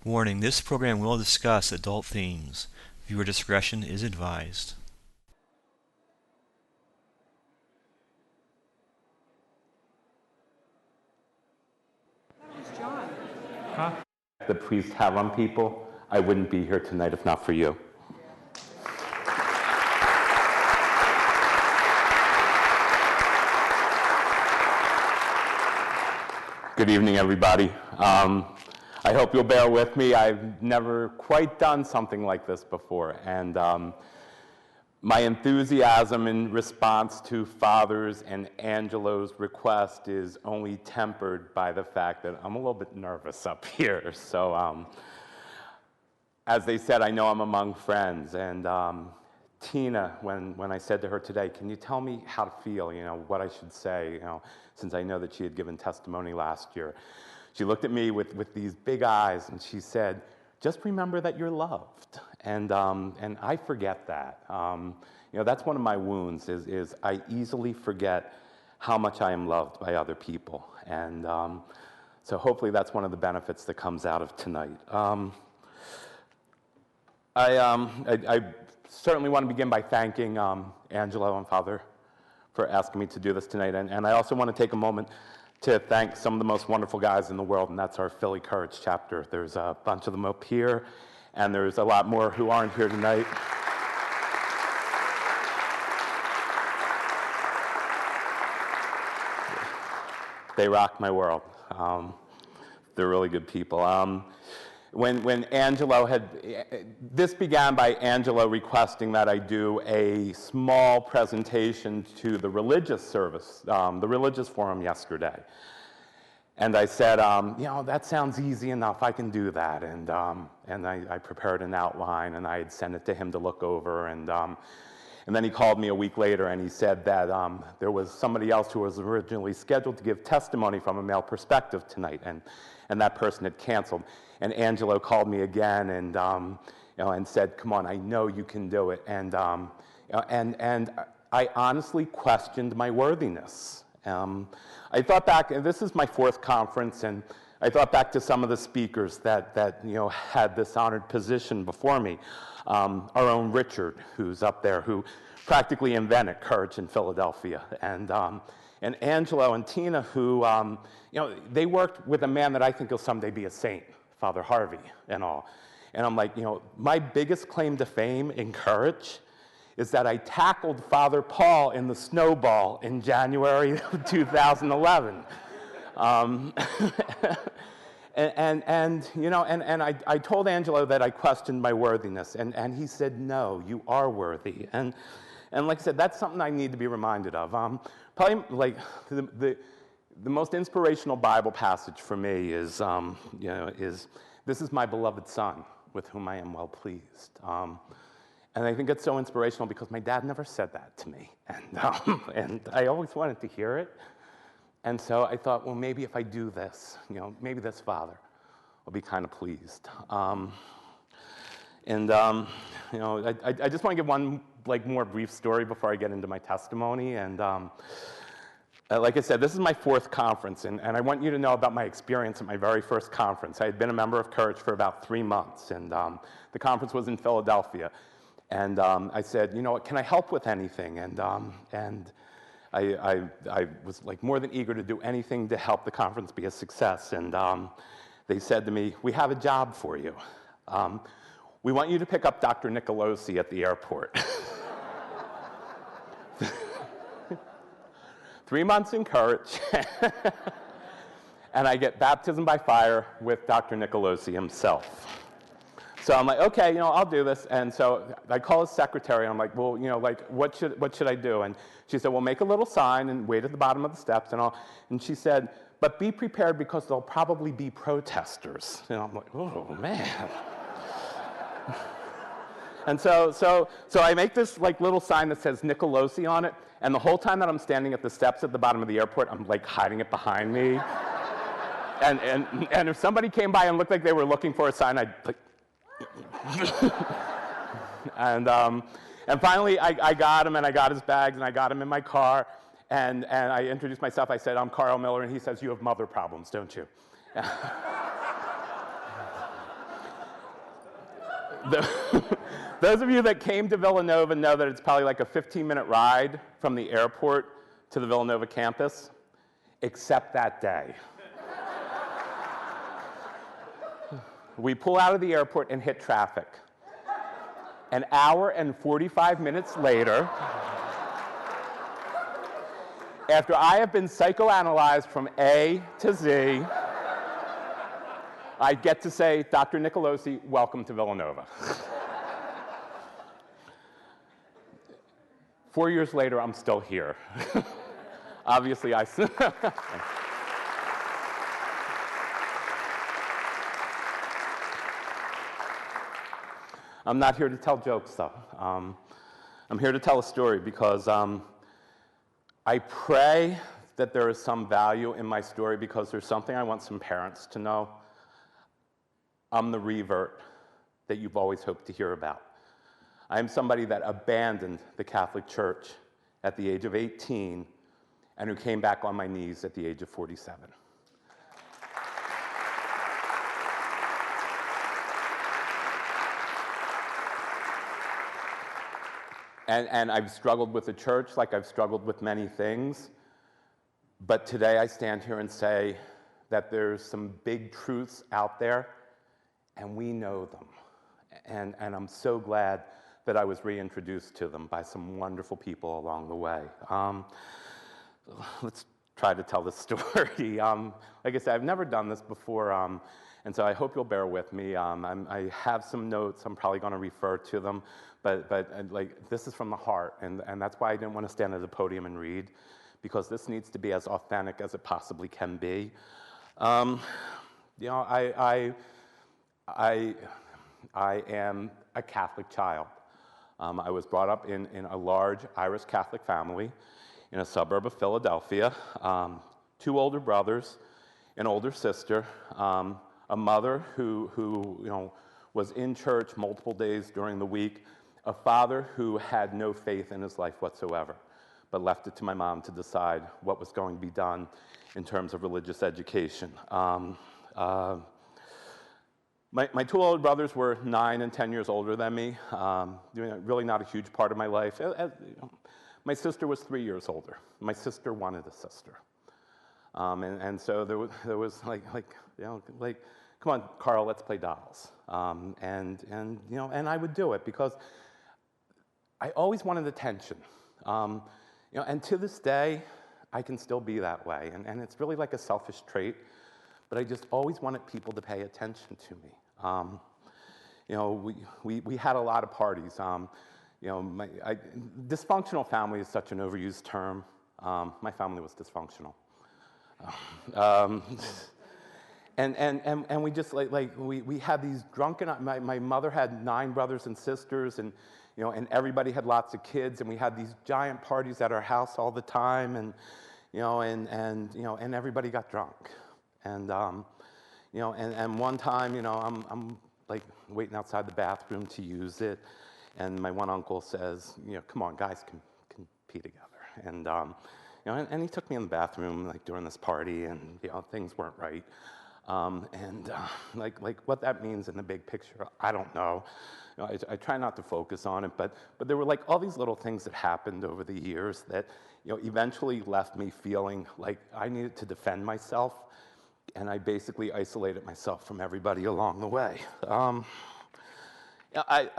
Warning, this program will discuss adult themes. Viewer discretion is advised. The priests have on people, I wouldn't be here tonight if not for you. Good evening, everybody. I hope you'll bear with me. I've never quite done something like this before, and my enthusiasm in response to Father's and Angelo's request is only tempered by the fact that I'm a little bit nervous up here. So, as they said, I know I'm among friends, and Tina, when I said to her today, can you tell me how to feel, what I should say, since I know that she had given testimony last year. She looked at me with these big eyes, and she said, just remember that you're loved. And I forget that. That's one of my wounds, is I easily forget how much I am loved by other people. And so hopefully that's one of the benefits that comes out of tonight. I certainly want to begin by thanking Angelo and Father for asking me to do this tonight. And I also want to take a moment to thank some of the most wonderful guys in the world, and that's our Philly Courage chapter. There's a bunch of them up here, and there's a lot more who aren't here tonight. They rock my world. They're really good people. When Angelo this began by Angelo requesting that I do a small presentation to the religious service, the religious forum yesterday. And I said, that sounds easy enough, I can do that. And I prepared an outline, and I had sent it to him to look over. And then he called me a week later, and he said that there was somebody else who was originally scheduled to give testimony from a male perspective tonight, and that person had canceled. And Angelo called me again and said, come on, I know you can do it. And I honestly questioned my worthiness. I thought back, and this is my fourth conference, and I thought back to some of the speakers that had this honored position before me. Our own Richard, who's up there, who practically invented Courage in Philadelphia. And Angelo and Tina, who, they worked with a man that I think will someday be a saint, Father Harvey and all. And I'm like, my biggest claim to fame in Courage is that I tackled Father Paul in the snowball in January of 2011. I told Angelo that I questioned my worthiness, and he said, no, you are worthy. And like I said, that's something I need to be reminded of. Probably like the most inspirational Bible passage for me is this is my beloved son with whom I am well pleased. And I think it's so inspirational because my dad never said that to me. And I always wanted to hear it. And so I thought, well, maybe if I do this, maybe this father will be kind of pleased. I just want to give one more brief story before I get into my testimony. And like I said, this is my fourth conference, and I want you to know about my experience at my very first conference. I had been a member of Courage for about 3 months, and the conference was in Philadelphia. And I said, can I help with anything? And I was more than eager to do anything to help the conference be a success. And they said to me, we have a job for you. We want you to pick up Dr. Nicolosi at the airport. 3 months in Courage, and I get baptism by fire with Dr. Nicolosi himself. So I'm like, okay, I'll do this. And so I call his secretary, and I'm like, well, what should I do? And she said, well, make a little sign and wait at the bottom of the steps and all. And she said, but be prepared because there'll probably be protesters. And I'm like, oh, man. And so I make this little sign that says Nicolosi on it, and the whole time that I'm standing at the steps at the bottom of the airport, I'm hiding it behind me. and if somebody came by and looked like they were looking for a sign, I'd and finally I got him, and I got his bags, and I got him in my car, and I introduced myself. I said, I'm Karl Miller, and he says, you have mother problems, don't you? Those of you that came to Villanova know that it's probably like a 15-minute ride from the airport to the Villanova campus, except that day. We pull out of the airport and hit traffic. An hour and 45 minutes later, after I have been psychoanalyzed from A to Z, I get to say, Dr. Nicolosi, welcome to Villanova. 4 years later, I'm still here. Obviously, I'm not here to tell jokes, though. I'm here to tell a story because I pray that there is some value in my story because there's something I want some parents to know. I'm the revert that you've always hoped to hear about. I am somebody that abandoned the Catholic Church at the age of 18 and who came back on my knees at the age of 47. And I've struggled with the church like I've struggled with many things, but today I stand here and say that there's some big truths out there, and we know them. And I'm so glad that I was reintroduced to them by some wonderful people along the way. Let's try to tell this story. Like I said, I've never done this before, and so I hope you'll bear with me. I have some notes. I'm probably going to refer to them, but like this is from the heart, and that's why I didn't want to stand at the podium and read, because this needs to be as authentic as it possibly can be. You know, I am a Catholic child. I was brought up in a large Irish Catholic family in a suburb of Philadelphia. 2 older brothers, an older sister, a mother who you know, was in church multiple days during the week, a father who had no faith in his life whatsoever, but left it to my mom to decide what was going to be done in terms of religious education. My 2 older brothers were 9 and 10 years older than me, really not a huge part of my life. My sister was 3 years older. My sister wanted a sister. And so there was like, you know, like, come on, Karl, let's play dolls. And you know, and I would do it because I always wanted attention. You know, and to this day, I can still be that way. And it's really like a selfish trait, but I just always wanted people to pay attention to me. You know, we had a lot of parties. You know, dysfunctional family is such an overused term. My family was dysfunctional. And we just we had these drunken. My mother had 9 brothers and sisters, and you know, and everybody had lots of kids, and we had these giant parties at our house all the time, and you know, and you know, and everybody got drunk, and you know, and one time, you know, I'm like waiting outside the bathroom to use it, and my one uncle says, you know, come on, guys can pee together, and you know, and he took me in the bathroom like during this party, and you know, things weren't right, like what that means in the big picture, I don't know. You know, I try not to focus on it, but there were like all these little things that happened over the years that, you know, eventually left me feeling like I needed to defend myself, and I basically isolated myself from everybody along the way. I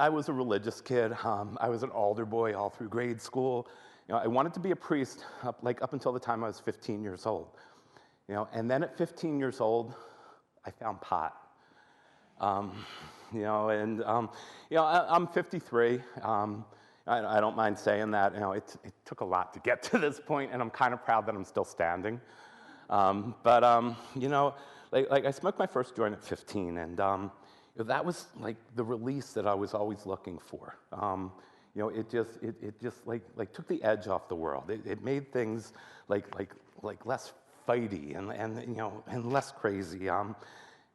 was a religious kid. I was an altar boy all through grade school. You know, I wanted to be a priest up until the time I was 15 years old. You know, and then at 15 years old, I found pot. You know, and you know, I'm 53. I don't mind saying that. You know, it took a lot to get to this point, and I'm kind of proud that I'm still standing. But you know, like I smoked my first joint at 15, and you know, that was like the release that I was always looking for. You know, it just like took the edge off the world. It made things like less fighty and you know, and less crazy.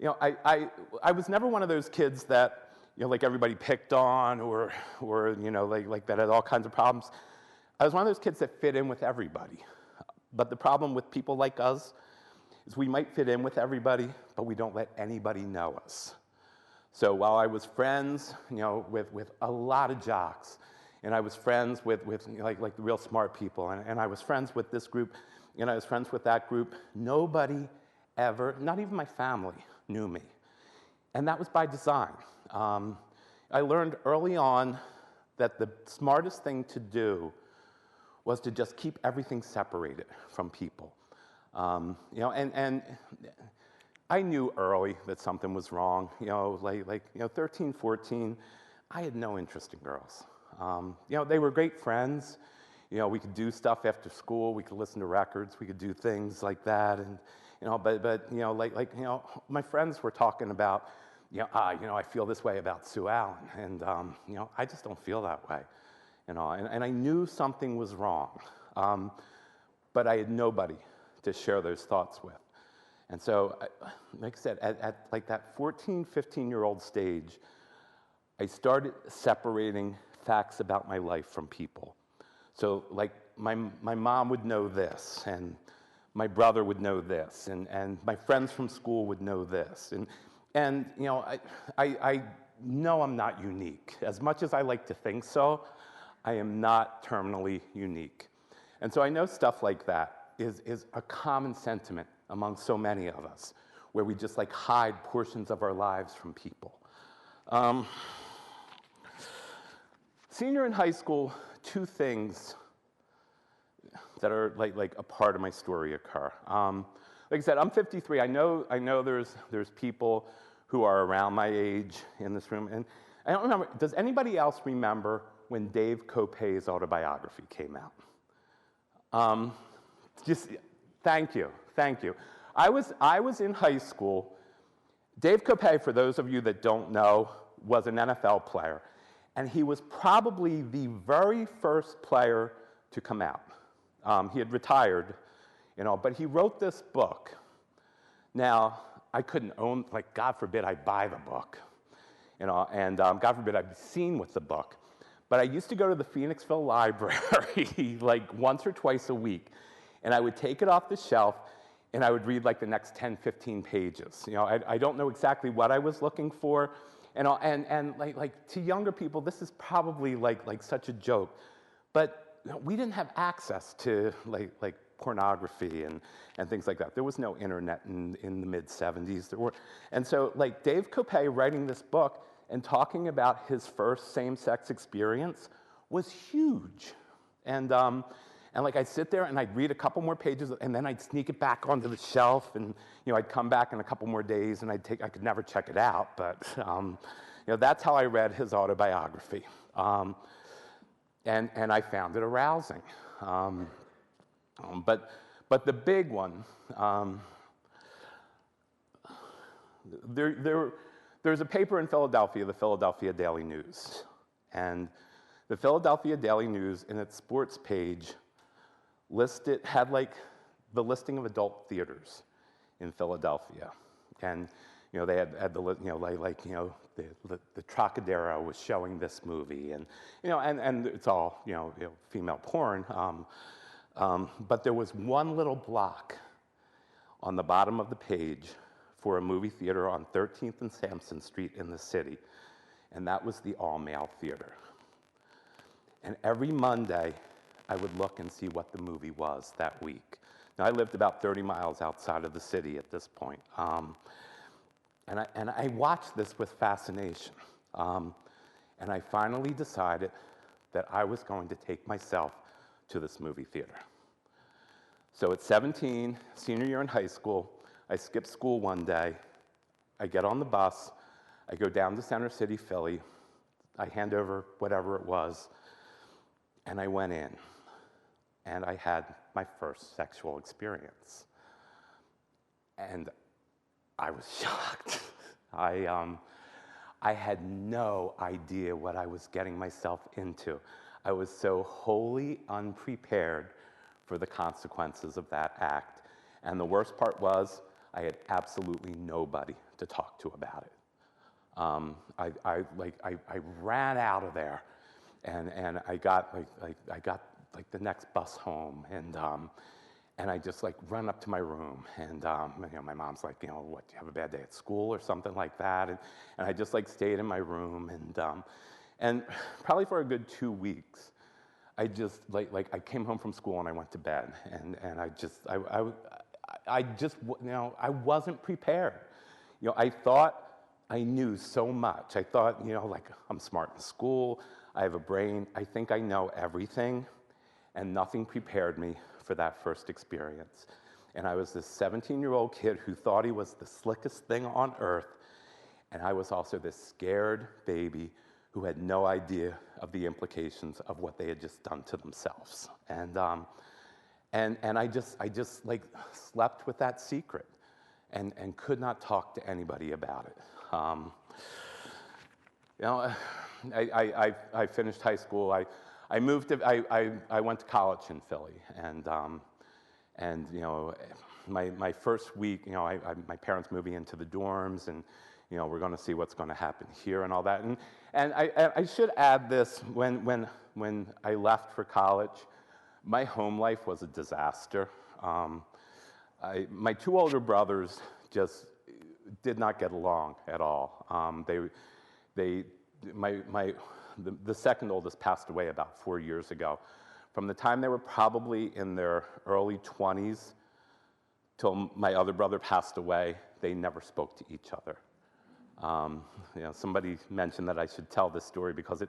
You know, I was never one of those kids that, you know, like everybody picked on or you know, like that had all kinds of problems. I was one of those kids that fit in with everybody. But the problem with people like us is we might fit in with everybody, but we don't let anybody know us. So while I was friends, with a lot of jocks, and I was friends with like the real smart people, and I was friends with this group, and I was friends with that group, nobody ever, not even my family, knew me. And that was by design. I learned early on that the smartest thing to do was to just keep everything separated from people. And I knew early that something was wrong. 13, 14, I had no interest in girls. They were great friends. We could do stuff after school. We could listen to records. We could do things like that. And my friends were talking about, I feel this way about Sue Allen, and I just don't feel that way, and I knew something was wrong, but I had nobody to share those thoughts with. And so, like I said, at like that 14, 15-year-old stage, I started separating facts about my life from people. So, like, my mom would know this, and my brother would know this, and my friends from school would know this. And I know I'm not unique. As much as I like to think so, I am not terminally unique. And so I know stuff like that is a common sentiment among so many of us, where we just like hide portions of our lives from people. Senior in high school, two things that are like a part of my story occur. Like I said, I'm 53. I know there's people who are around my age in this room, and I don't remember. Does anybody else remember when Dave Kopay's autobiography came out? Just thank you. I was in high school. Dave Kopay, for those of you that don't know, was an NFL player, and he was probably the very first player to come out. He had retired, but he wrote this book. Now, I couldn't own, like, God forbid I buy the book, and God forbid I'd be seen with the book. But I used to go to the Phoenixville Library like once or twice a week, and I would take it off the shelf, and I would read like the next 10, 15 pages. I don't know exactly what I was looking for, and like to younger people, this is probably like such a joke, but we didn't have access to like pornography and things like that. There was no internet in the mid-'70s. And so like Dave Kopay writing this book and talking about his first same-sex experience was huge. And like I'd sit there and I'd read a couple more pages, and then I'd sneak it back onto the shelf, and I'd come back in a couple more days, and I could never check it out, but that's how I read his autobiography. And I found it arousing. But the big one, there's a paper in Philadelphia, the Philadelphia Daily News. And the Philadelphia Daily News, in its sports page, had like the listing of adult theaters in Philadelphia. And they had the the Trocadero was showing this movie, and and it's all female porn. But there was one little block on the bottom of the page for a movie theater on 13th and Sampson Street in the city, and that was the all-male theater. And every Monday, I would look and see what the movie was that week. Now, I lived about 30 miles outside of the city at this point, and I watched this with fascination. And I finally decided that I was going to take myself to this movie theater. So at 17, senior year in high school, I skipped school one day. I get on the bus. I go down to Center City, Philly. I hand over whatever it was, and I went in. And I had my first sexual experience. And I was shocked. I had no idea what I was getting myself into. I was so wholly unprepared for the consequences of that act. And the worst part was, I had absolutely nobody to talk to about it. I ran out of there, and I got the next bus home, and And I just like run up to my room, and my mom's like, what, do you have a bad day at school or something like that? And I just like stayed in my room, and probably for a good 2 weeks, I just like I came home from school and I went to bed, and I wasn't prepared. I thought I knew so much. I thought, like, I'm smart in school, I have a brain, I think I know everything, and nothing prepared me for that first experience. And I was this 17-year-old kid who thought he was the slickest thing on earth, and I was also this scared baby who had no idea of the implications of what they had just done to themselves. And I just like slept with that secret and could not talk to anybody about it. I finished high school. I went to college in Philly, and my first week, my parents moving into the dorms, and we're going to see what's going to happen here and all that. And I should add this: when I left for college, my home life was a disaster. My two older brothers just did not get along at all. The second oldest passed away about 4 years ago. From the time they were probably in their early 20s till my other brother passed away, they never spoke to each other. Somebody mentioned that I should tell this story because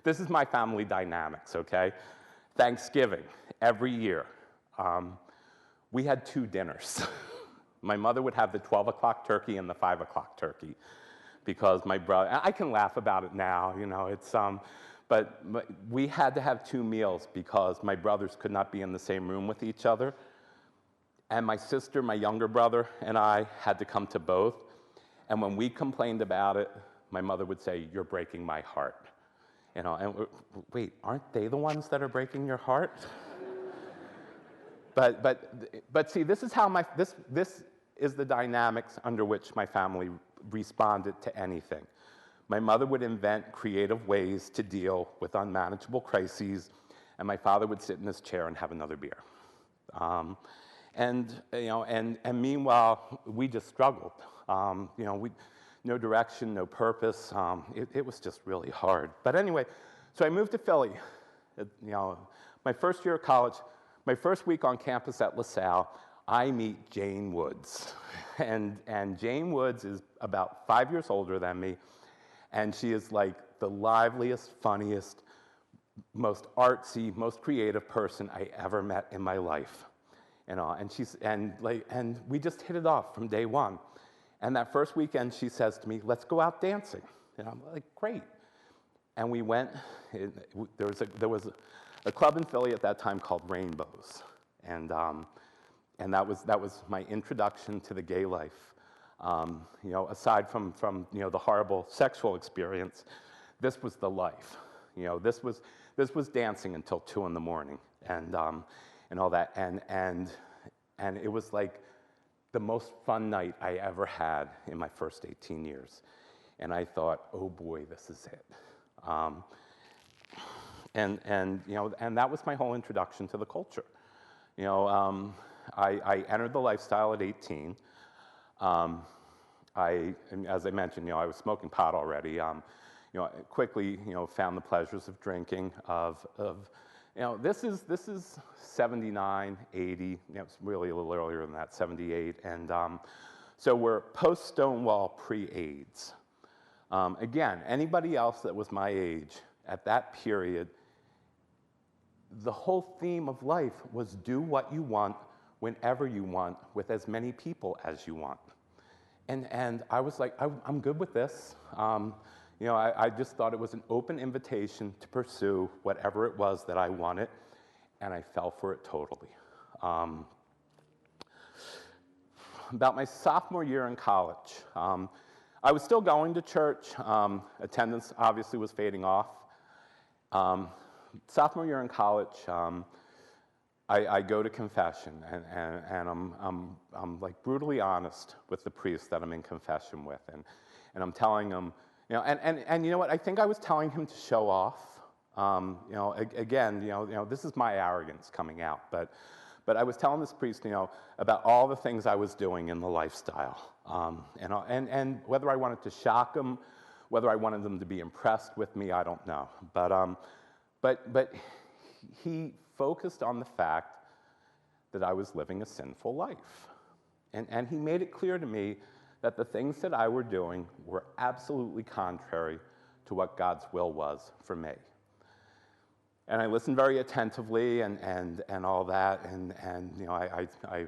this is my family dynamics, okay? Thanksgiving, every year, we had 2 dinners. My mother would have the 12 o'clock turkey and the 5 o'clock turkey because my brother, I can laugh about it now, but we had to have 2 meals because my brothers could not be in the same room with each other. And my sister, my younger brother, and I had to come to both. And when we complained about it, my mother would say, "You're breaking my heart." And wait, aren't they the ones that are breaking your heart? But see, this is how this is the dynamics under which my family responded to anything. My mother would invent creative ways to deal with unmanageable crises, and my father would sit in his chair and have another beer. And meanwhile, we just struggled. No direction, no purpose. It was just really hard. But anyway, so I moved to Philly. My first year of college, my first week on campus at LaSalle, I meet Jane Woods. And Jane Woods is about 5 years older than me, and she is like the liveliest, funniest, most artsy, most creative person I ever met in my life. And we just hit it off from day one. And that first weekend, she says to me, "Let's go out dancing." And I'm like, "Great." And we went. There was a club in Philly at that time called Rainbows, and that was my introduction to the gay life. Aside from the horrible sexual experience, this was the life. This was dancing until 2 a.m. and all that, and it was like the most fun night I ever had in my first 18 years. And I thought, oh boy, this is it. And that was my whole introduction to the culture. I entered the lifestyle at 18. As I mentioned, I was smoking pot already. Quickly, found the pleasures of drinking. This is 79, 80. It's really a little earlier than that, 78, and so we're post-Stonewall, pre-AIDS. Again, anybody else that was my age at that period, the whole theme of life was do what you want, whenever you want, with as many people as you want. And I was like, I'm good with this. I just thought it was an open invitation to pursue whatever it was that I wanted, and I fell for it totally. About my sophomore year in college, I was still going to church. Attendance obviously was fading off. Sophomore year in college, I go to confession, and I'm like brutally honest with the priest that I'm in confession with, and I'm telling him, and you know what? I think I was telling him to show off. Again, this is my arrogance coming out, but But I was telling this priest, about all the things I was doing in the lifestyle, and whether I wanted to shock him, whether I wanted them to be impressed with me, I don't know. But he focused on the fact that I was living a sinful life. And he made it clear to me that the things that I were doing were absolutely contrary to what God's will was for me. And I listened very attentively and all that, and I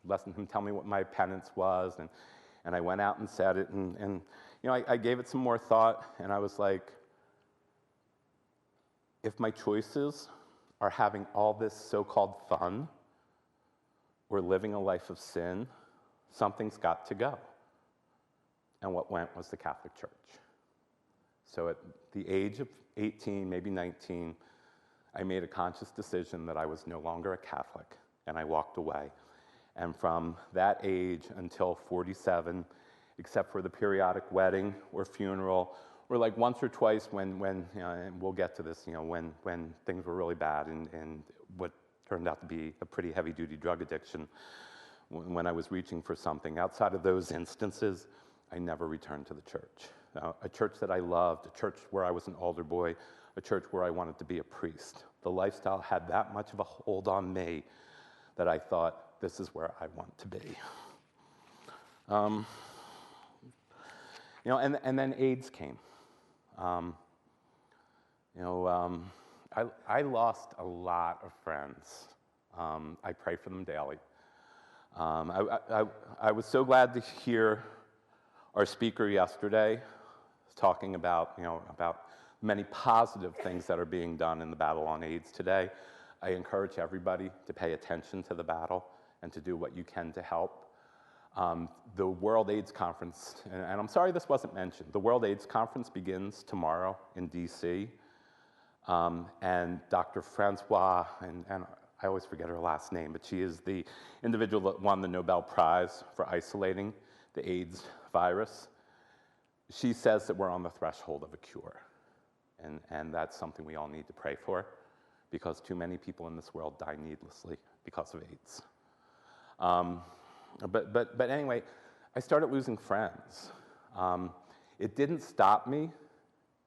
listened to him tell me what my penance was, and I went out and said it, and I gave it some more thought, and I was like, if my choices are having all this so-called fun or living a life of sin, something's got to go. And what went was the Catholic Church. So at the age of 18, maybe 19, I made a conscious decision that I was no longer a Catholic, and I walked away. And from that age until 47, except for the periodic wedding or funeral, or like once or twice when and we'll get to this, when things were really bad and what turned out to be a pretty heavy-duty drug addiction, when I was reaching for something. Outside of those instances, I never returned to the church. A church that I loved, a church where I was an altar boy, a church where I wanted to be a priest. The lifestyle had that much of a hold on me that I thought, this is where I want to be. And then AIDS came. I lost a lot of friends. I pray for them daily. I was so glad to hear our speaker yesterday talking about many positive things that are being done in the battle on AIDS today. I encourage everybody to pay attention to the battle and to do what you can to help. The World AIDS Conference, and I'm sorry this wasn't mentioned, the World AIDS Conference begins tomorrow in D.C., and Dr. Francois, and I always forget her last name, but she is the individual that won the Nobel Prize for isolating the AIDS virus. She says that we're on the threshold of a cure, and that's something we all need to pray for, because too many people in this world die needlessly because of AIDS. But anyway, I started losing friends. It didn't stop me.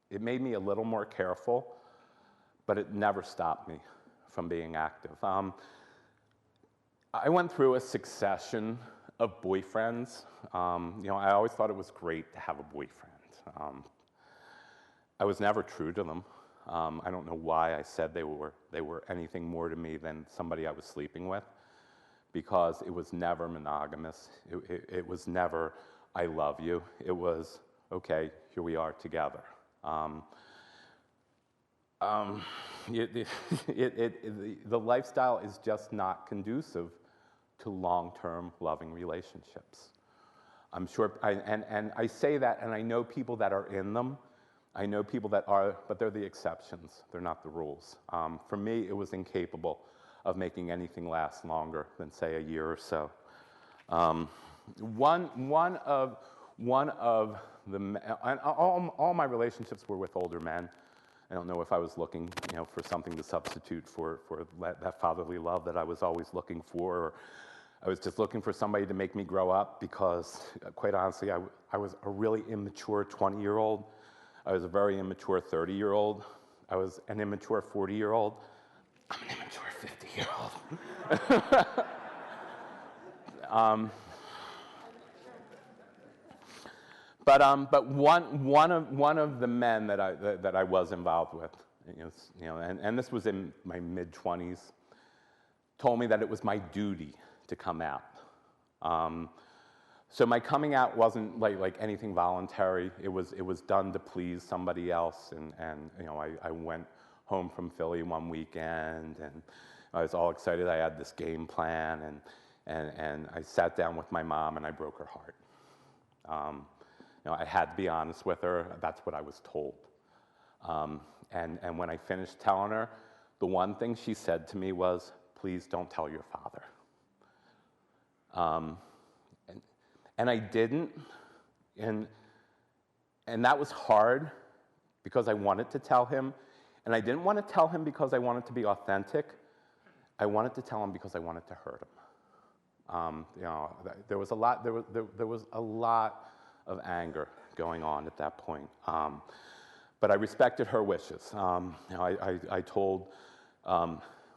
It made me a little more careful, but it never stopped me from being active. I went through a succession of boyfriends. I always thought it was great to have a boyfriend. I was never true to them. I don't know why I said they were anything more to me than somebody I was sleeping with, because it was never monogamous. It was never, I love you. It was, okay, here we are together. The lifestyle is just not conducive to long-term loving relationships. I'm sure, and I say that, and I know people that are in them. I know people that are, but they're the exceptions. They're not the rules. For me, it was incapable of making anything last longer than, say, a year or so. One of the, and all my relationships were with older men. I don't know if I was looking, for something to substitute for that fatherly love that I was always looking for, or I was just looking for somebody to make me grow up, because, quite honestly, I was a really immature 20-year-old. I was a very immature 30-year-old. I was an immature 40-year-old. I'm an immature 50-year-old. But one of the men that I was involved with, and this was in my mid-20s, told me that it was my duty to come out. So my coming out wasn't like anything voluntary. It was done to please somebody else, and I went home from Philly one weekend, and I was all excited. I had this game plan, and I sat down with my mom, and I broke her heart. I had to be honest with her. That's what I was told. And when I finished telling her, the one thing she said to me was, "Please don't tell your father." And I didn't, and that was hard, because I wanted to tell him, and I didn't want to tell him because I wanted to be authentic. I wanted to tell him because I wanted to hurt him. There was a lot. There was a lot of anger going on at that point. But I respected her wishes. I told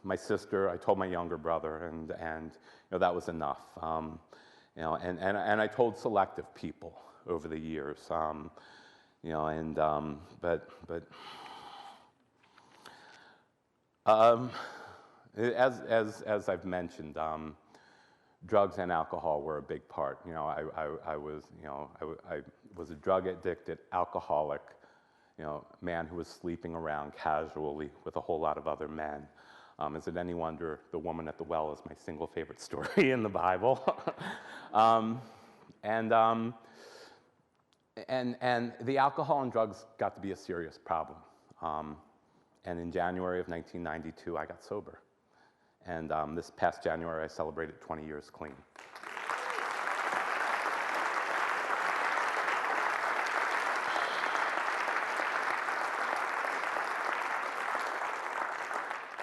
my sister, I told my younger brother, and that was enough. And I told selective people over the years. As I've mentioned, drugs and alcohol were a big part. I was a drug addicted alcoholic, man who was sleeping around casually with a whole lot of other men. Is it any wonder the woman at the well is my single favorite story in the Bible? And the alcohol and drugs got to be a serious problem. And in January of 1992, I got sober. And this past January, I celebrated 20 years clean.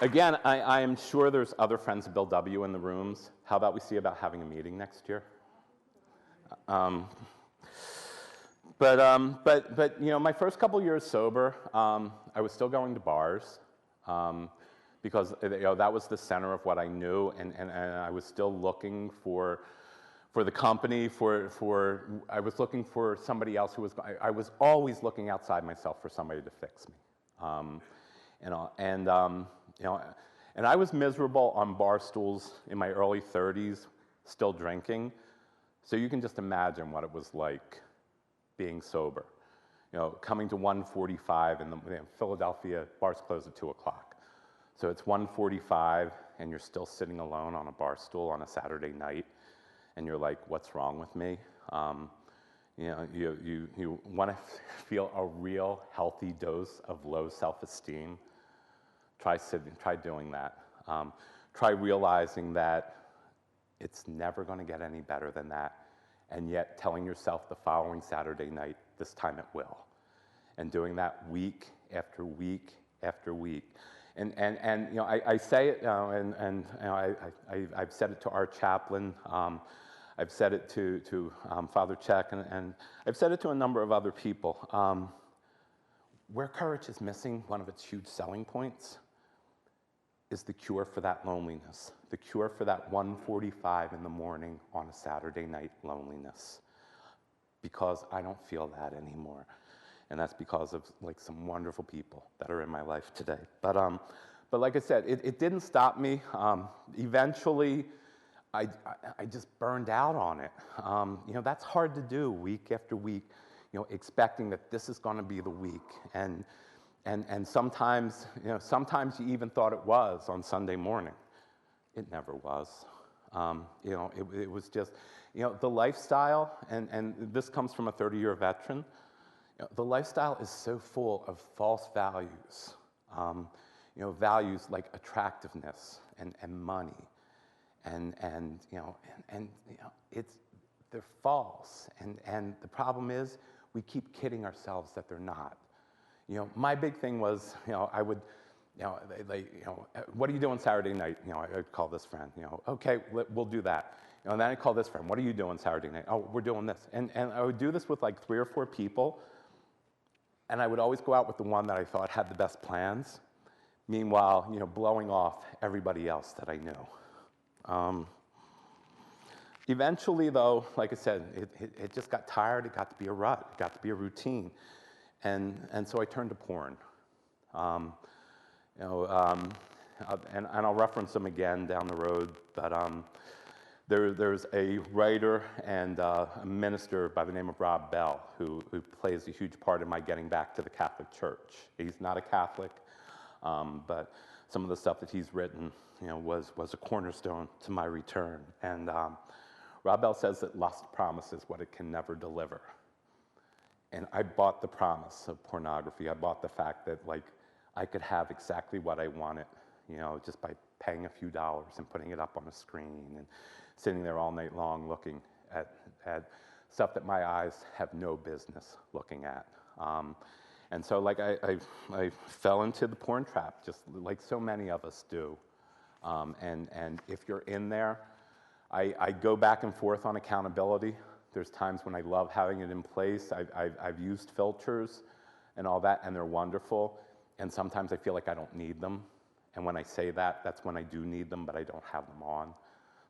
Again, I am sure there's other friends of Bill W. in the rooms. How about we see about having a meeting next year? But my first couple years sober, I was still going to bars because that was the center of what I knew, and I was still looking for the company, I was looking for somebody else who was. I was always looking outside myself for somebody to fix me, and I was miserable on bar stools in my early 30s, still drinking. So you can just imagine what it was like being sober. Coming to 1:45 in Philadelphia, bars close at 2 o'clock. So it's 1:45 and you're still sitting alone on a bar stool on a Saturday night, and you're like, what's wrong with me? You want to feel a real healthy dose of low self-esteem. Try doing that. Try realizing that it's never going to get any better than that, and yet telling yourself the following Saturday night, this time it will. And doing that week after week after week. And I say it, I've said it to our chaplain, I've said it to Father Check, and I've said it to a number of other people. Where Courage is missing, one of its huge selling points is the cure for that loneliness, the cure for that 1:45 in the morning on a Saturday night loneliness, because I don't feel that anymore. And that's because of some wonderful people that are in my life today. But like I said, it didn't stop me. Eventually, I just burned out on it. That's hard to do week after week, expecting that this is going to be the week. And sometimes, sometimes you even thought it was on Sunday morning. It never was. It was just, the lifestyle, and this comes from a 30-year veteran. The lifestyle is so full of false values, values like attractiveness and money, they're false. And the problem is we keep kidding ourselves that they're not. My big thing was, I would, what are you doing Saturday night? I'd call this friend, okay, we'll do that. And then I'd call this friend, what are you doing Saturday night? Oh, we're doing this. And I would do this with 3 or 4 people, and I would always go out with the one that I thought had the best plans, meanwhile, blowing off everybody else that I knew. Eventually, though, like I said, it just got tired. It got to be a rut. It got to be a routine. And so I turned to porn. And I'll reference them again down the road, but there's a writer and a minister by the name of Rob Bell who plays a huge part in my getting back to the Catholic Church. He's not a Catholic, but some of the stuff that he's written, was a cornerstone to my return. And Rob Bell says that lust promises what it can never deliver. And I bought the promise of pornography. I bought the fact that I could have exactly what I wanted, just by paying a few dollars and putting it up on a screen and sitting there all night long looking at stuff that my eyes have no business looking at. And so I fell into the porn trap, just like so many of us do. And if you're in there, I go back and forth on accountability. There's times when I love having it in place. I've used filters and all that, and they're wonderful. And sometimes I feel like I don't need them. And when I say that, that's when I do need them, but I don't have them on.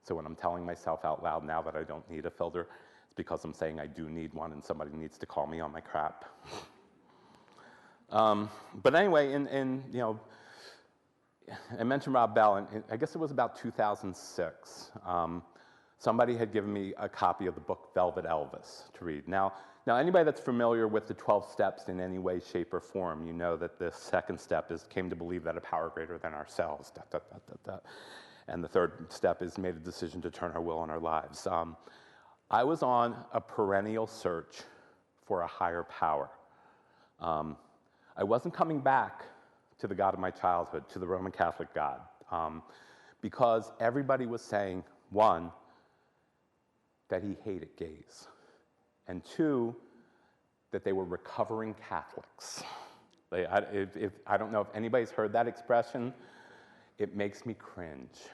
So when I'm telling myself out loud now that I don't need a filter, it's because I'm saying I do need one, and somebody needs to call me on my crap. But anyway, I mentioned Rob Bell, and I guess it was about 2006. Somebody had given me a copy of the book Velvet Elvis to read. Now, anybody that's familiar with the 12 steps in any way, shape, or form, you know that the second step is came to believe that a power greater than ourselves, and the third step is made a decision to turn our will on our lives. I was on a perennial search for a higher power. I wasn't coming back to the God of my childhood, to the Roman Catholic God, because everybody was saying, one, that he hated gays, and two, that they were recovering Catholics. I don't know if anybody's heard that expression. It makes me cringe.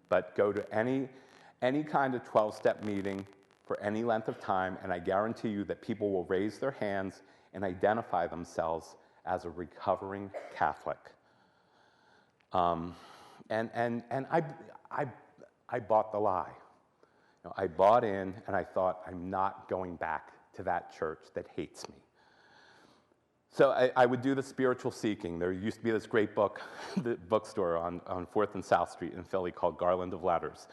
But go to any kind of 12-step meeting for any length of time, and I guarantee you that people will raise their hands and identify themselves as a recovering Catholic. And I bought the lie. I bought in, and I thought, I'm not going back to that church that hates me. So I would do the spiritual seeking. There used to be this great bookstore on 4th and South Street in Philly called Garland of Letters.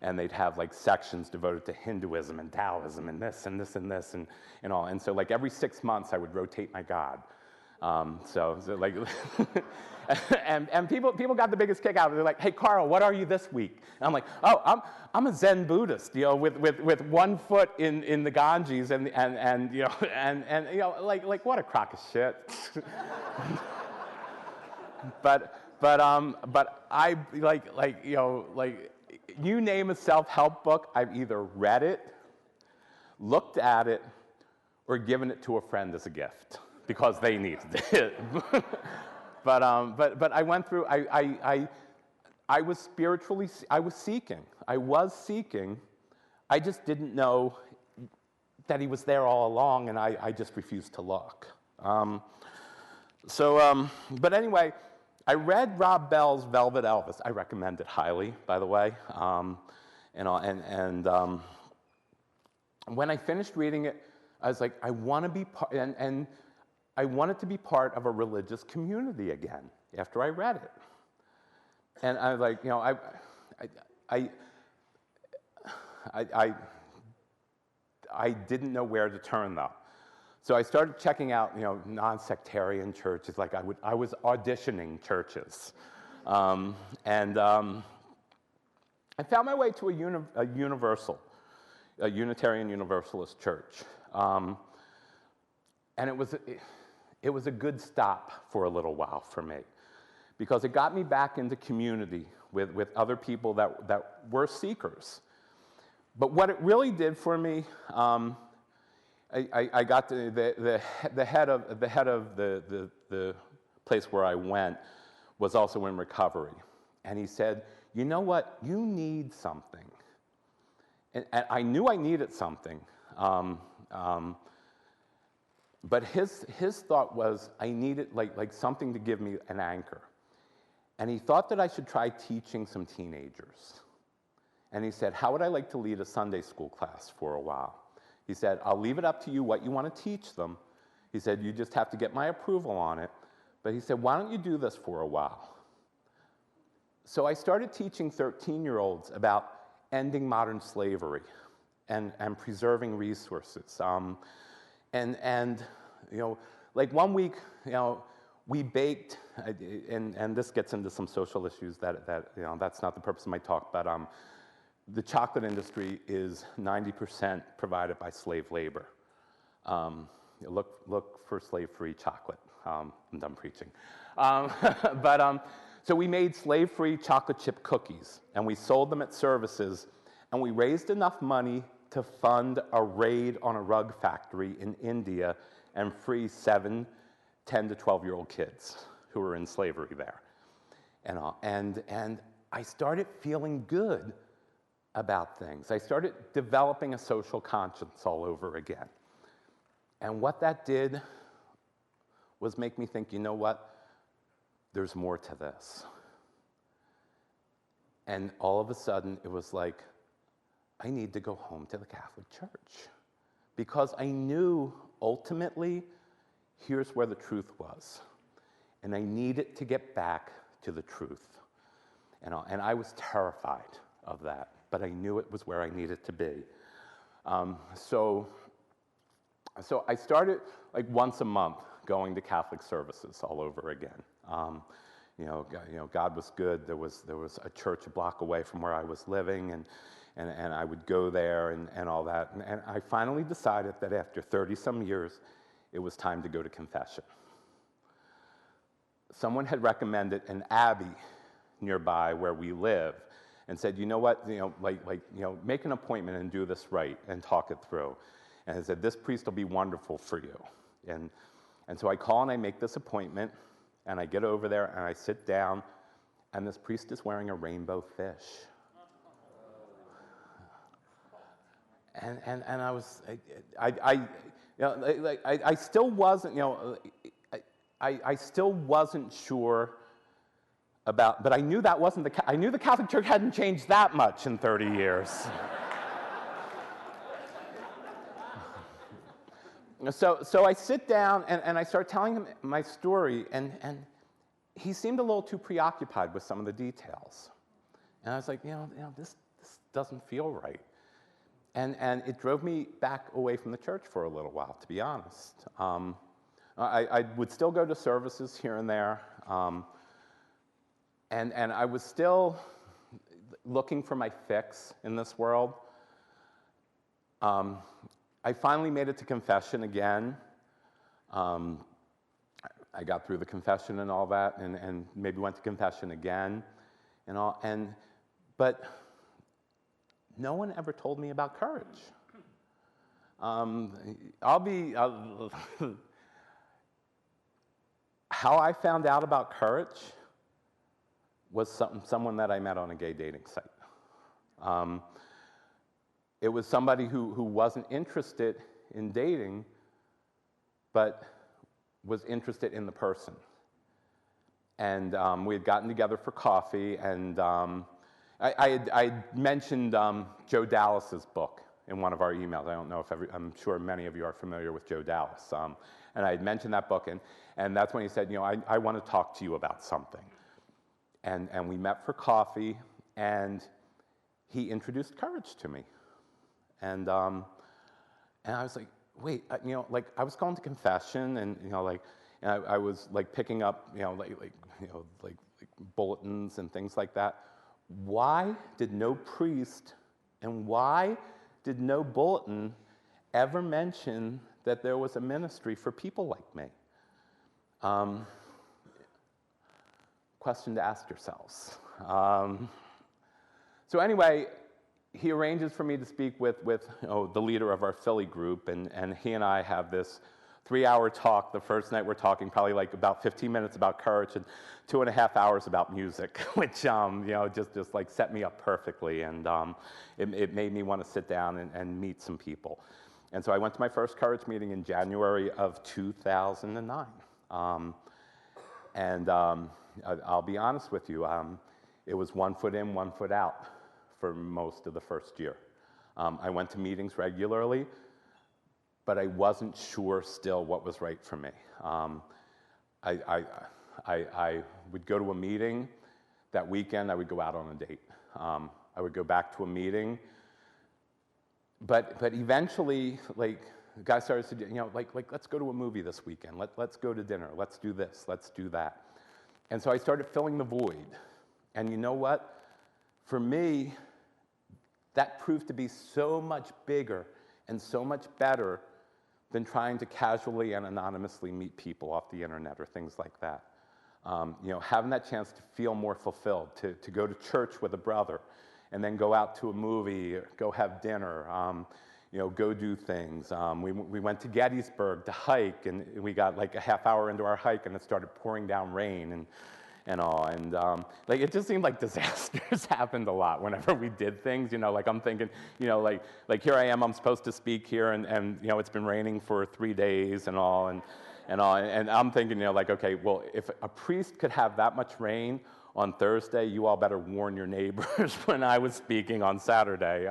And they'd have like sections devoted to Hinduism and Taoism and this and this and this and all. And so like every 6 months I would rotate my God. So like, and people got the biggest kick out of it. They're like, hey, Karl, what are you this week? And I'm like, oh, I'm a Zen Buddhist, with 1 foot in the Ganges and like what a crock of shit. but I like you name a self-help book, I've either read it, looked at it, or given it to a friend as a gift, because they needed it. but I went through, I was spiritually, I was seeking. I just didn't know that he was there all along, and I just refused to look. But anyway, I read Rob Bell's Velvet Elvis. I recommend it highly, by the way. When I finished reading it, I was like, I want to be part, and I wanted to be part of a religious community again after I read it. And I was like, I didn't know where to turn though. So I started checking out, non-sectarian churches. Like I was auditioning churches, I found my way to a Unitarian Universalist church, and it was a good stop for a little while for me, because it got me back into community with other people that were seekers. But what it really did for me, I got to the head of the place where I went was also in recovery, and he said, "You know what? You need something." And I knew I needed something, but his thought was I needed like something to give me an anchor, and he thought that I should try teaching some teenagers. And he said, "How would I like to lead a Sunday school class for a while?" He said, "I'll leave it up to you what you want to teach them." He said, "You just have to get my approval on it." But he said, "Why don't you do this for a while?" So I started teaching 13-year-olds about ending modern slavery and preserving resources. Like 1 week, we baked, and this gets into some social issues that that's not the purpose of my talk, but the chocolate industry is 90% provided by slave labor. Look for slave-free chocolate. I'm done preaching. So we made slave-free chocolate chip cookies, and we sold them at services, and we raised enough money to fund a raid on a rug factory in India and free 10 to 12-year-old kids who were in slavery there. And I started feeling good about things. I started developing a social conscience all over again. And what that did was make me think, you know what? There's more to this. And all of a sudden, it was like, I need to go home to the Catholic Church. Because I knew, ultimately, here's where the truth was. And I needed to get back to the truth. And I was terrified of that, but I knew it was where I needed to be. So I started like once a month going to Catholic services all over again. God was good. There was a church a block away from where I was living, and I would go there and all that. And I finally decided that after 30-some years, it was time to go to confession. Someone had recommended an abbey nearby where we live, and said, you know what, make an appointment and do this right and talk it through. And I said, this priest will be wonderful for you. And so I call and I make this appointment, and I get over there and I sit down, and this priest is wearing a rainbow fish. And I was, I still wasn't, I still wasn't sure about, but I knew that wasn't I knew the Catholic Church hadn't changed that much in 30 years. So I sit down and I start telling him my story, and he seemed a little too preoccupied with some of the details. And I was like, this doesn't feel right. And it drove me back away from the church for a little while, to be honest. I would still go to services here and there, and I was still looking for my fix in this world. I finally made it to confession again. I got through the confession and all that, and maybe went to confession again, but no one ever told me about courage. How I found out about courage was someone that I met on a gay dating site. It was somebody who wasn't interested in dating, but was interested in the person. And we had gotten together for coffee, and I mentioned Joe Dallas's book in one of our emails. I don't know if I'm sure many of you are familiar with Joe Dallas. And I had mentioned that book, and that's when he said, I want to talk to you about something. And we met for coffee, and he introduced courage to me. And I was like, wait, I was going to confession, and I was like picking up, like bulletins and things like that. Why did no priest and why did no bulletin ever mention that there was a ministry for people like me? Question to ask yourselves. So anyway, he arranges for me to speak with the leader of our Philly group, and he and I have this 3-hour talk. The first night we're talking probably like about 15 minutes about courage and 2.5 hours about music, which just like set me up perfectly, and it made me want to sit down and meet some people. And so I went to my first courage meeting in January of 2009. I'll be honest with you, it was 1 foot in, 1 foot out for most of the first year. I went to meetings regularly, but I wasn't sure still what was right for me. I would go to a meeting. That weekend, I would go out on a date. I would go back to a meeting. But eventually, like, the guy started to, like let's go to a movie this weekend. Let's go to dinner. Let's do this. Let's do that. And so I started filling the void. And you know what? For me, that proved to be so much bigger and so much better than trying to casually and anonymously meet people off the internet or things like that. Having that chance to feel more fulfilled, to go to church with a brother, and then go out to a movie, or go have dinner, go do things. We went to Gettysburg to hike, and we got like a half hour into our hike, and it started pouring down rain, and all. And like, it just seemed like disasters happened a lot whenever we did things. You know, like I'm thinking, you know, like here I am, I'm supposed to speak here, and you know, it's been raining for 3 days and all, and I'm thinking, you know, like, okay, well, if a priest could have that much rain on Thursday, you all better warn your neighbors when I was speaking on Saturday.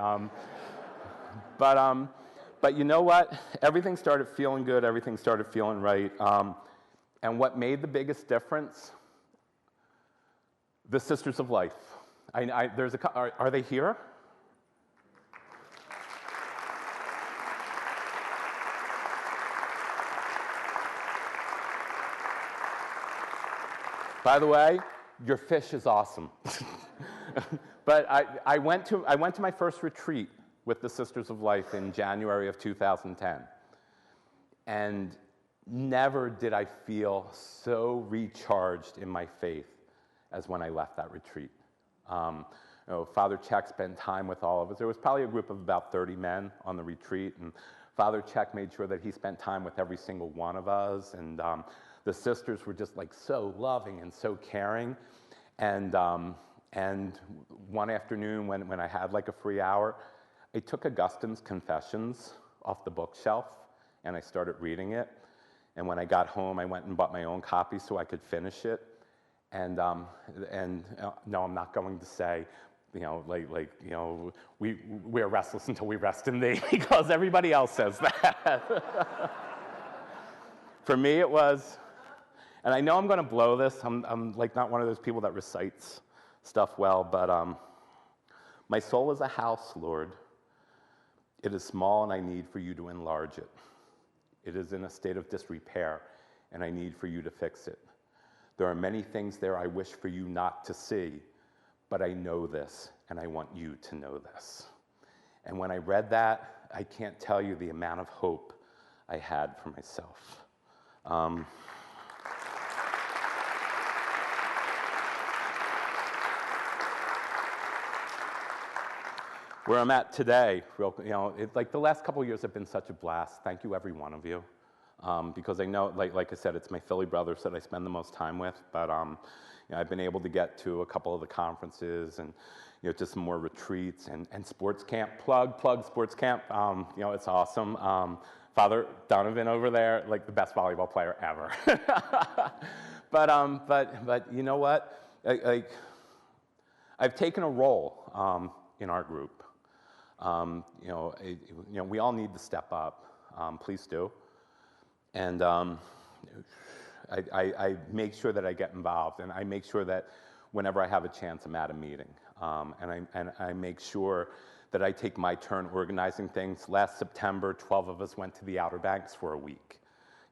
But you know what? Everything started feeling good. Everything started feeling right. And what made the biggest difference? The Sisters of Life. Are they here? By the way, your fish is awesome. But I went to my first retreat with the Sisters of Life in January of 2010. And never did I feel so recharged in my faith as when I left that retreat. You know, Father Czech spent time with all of us. There was probably a group of about 30 men on the retreat, and Father Czech made sure that he spent time with every single one of us. And the sisters were just like so loving and so caring. And one afternoon when I had like a free hour, I took Augustine's Confessions off the bookshelf and I started reading it. And when I got home, I went and bought my own copy so I could finish it. And no, I'm not going to say, you know, you know, we're restless until we rest in thee, because everybody else says that. For me, it was, and I know I'm going to blow this. I'm like not one of those people that recites stuff well, but my soul is a house, Lord. It is small, and I need for you to enlarge it. It is in a state of disrepair, and I need for you to fix it. There are many things there I wish for you not to see, but I know this, and I want you to know this. And when I read that, I can't tell you the amount of hope I had for myself. Where I'm at today, you know, like the last couple of years have been such a blast. Thank you, every one of you. Because I know, like I said, it's my Philly brothers that I spend the most time with, but you know, I've been able to get to a couple of the conferences and, you know, just some more retreats and sports camp. Plug sports camp. You know, it's awesome. Father Donovan over there, like the best volleyball player ever. But you know what? I've taken a role in our group. You know, we all need to step up. Please do. And I make sure that I get involved, and I make sure that whenever I have a chance, I'm at a meeting. And I make sure that I take my turn organizing things. Last September, 12 of us went to the Outer Banks for a week.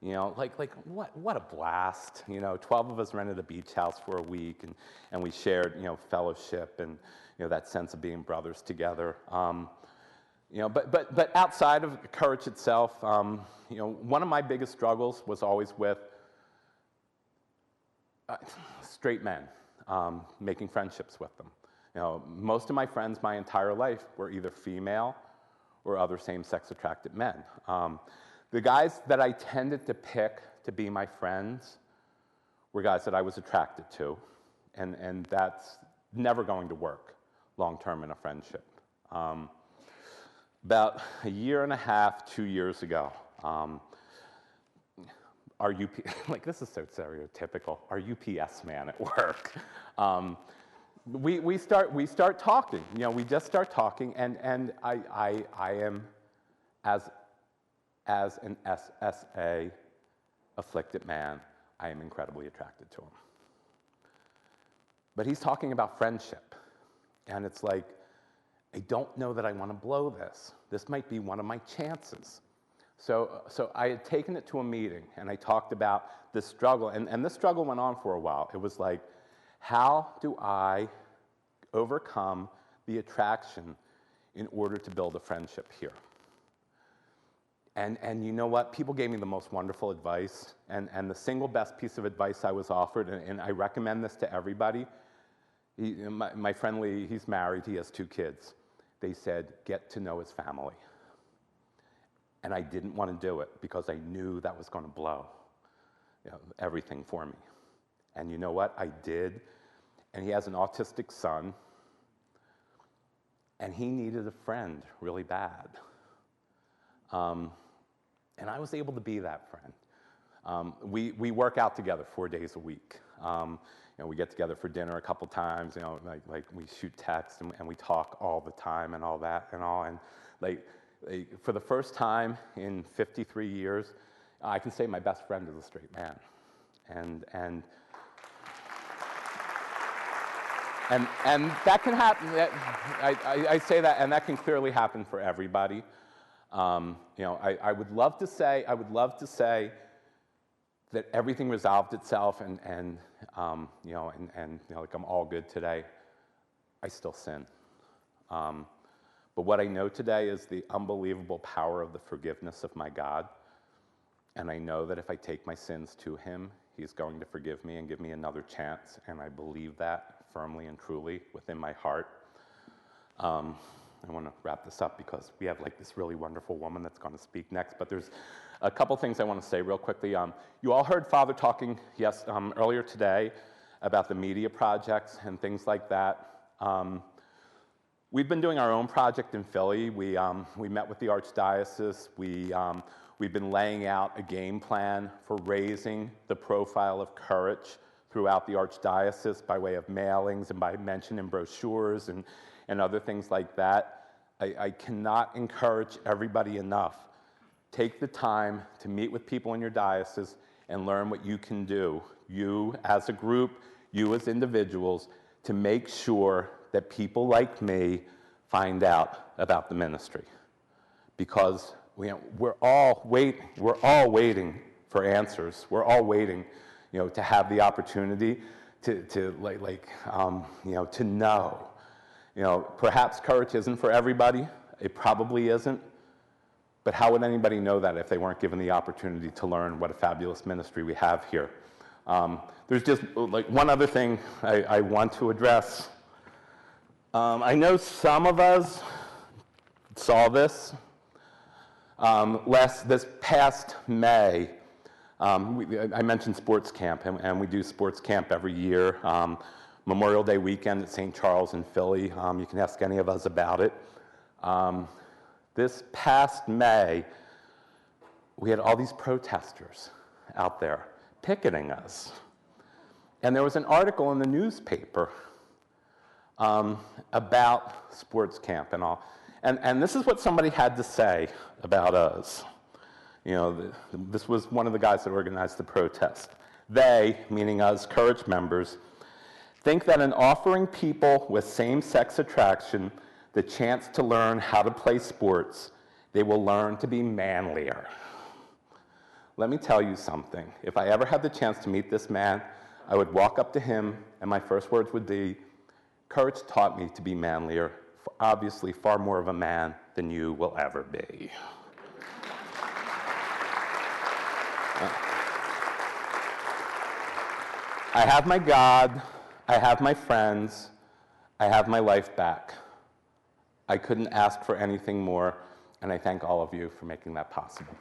You know, like what a blast. You know, 12 of us rented a beach house for a week, and we shared, you know, fellowship and, you know, that sense of being brothers together. You know, but outside of Courage itself, you know, one of my biggest struggles was always with straight men, making friendships with them. You know, most of my friends my entire life were either female or other same-sex attracted men. The guys that I tended to pick to be my friends were guys that I was attracted to, and that's never going to work long-term in a friendship. About a year and a half, 2 years ago, our like this is so stereotypical, our UPS man at work, we start talking. You know, we just start talking, and I am, as an SSA afflicted man, I am incredibly attracted to him. But he's talking about friendship, and it's like, I don't know that I want to blow this. This might be one of my chances. So I had taken it to a meeting, and I talked about this struggle, and this struggle went on for a while. It was like, how do I overcome the attraction in order to build a friendship here? And you know what? People gave me the most wonderful advice, and the single best piece of advice I was offered, and I recommend this to everybody. My friend Lee, he's married, he has 2 kids. They said, get to know his family. And I didn't want to do it because I knew that was going to blow, you know, everything for me. And you know what? I did. And he has an autistic son, and he needed a friend really bad. And I was able to be that friend. We work out together 4 days a week. We get together for dinner a couple times. Like we shoot text and we talk all the time and all that and all. And for the first time in 53 years, I can say my best friend is a straight man. And that can happen. I say that, and that can clearly happen for everybody. I would love to say that everything resolved itself, and like I'm all good today. I still sin. But what I know today is the unbelievable power of the forgiveness of my God, and I know that if I take my sins to Him, He's going to forgive me and give me another chance, and I believe that firmly and truly within my heart. I want to wrap this up because we have like this really wonderful woman that's going to speak next, but there's a couple things I want to say real quickly. You all heard Father talking earlier today about the media projects and things like that. We've been doing our own project in Philly. We met with the Archdiocese. We've been laying out a game plan for raising the profile of Courage throughout the Archdiocese by way of mailings and by mention in brochures and other things like that. I cannot encourage everybody enough. Take the time to meet with people in your diocese and learn what you can do, you as a group, you as individuals, to make sure that people like me find out about the ministry. Because we're all waiting for answers. We're all waiting, to have the opportunity to know. Perhaps Courage isn't for everybody. It probably isn't. But how would anybody know that if they weren't given the opportunity to learn what a fabulous ministry we have here? There's just one other thing I want to address. I know some of us saw this. This past May, I mentioned sports camp, and we do sports camp every year. Memorial Day weekend at St. Charles in Philly. You can ask any of us about it. This past May, we had all these protesters out there picketing us. And there was an article in the newspaper about sports camp and all. And this is what somebody had to say about us. This was one of the guys that organized the protest. They, meaning us, Courage members, think that in offering people with same-sex attraction the chance to learn how to play sports, they will learn to be manlier. Let me tell you something. If I ever had the chance to meet this man, I would walk up to him, and my first words would be, Courage taught me to be manlier, obviously far more of a man than you will ever be. I have my God, I have my friends, I have my life back. I couldn't ask for anything more, and I thank all of you for making that possible.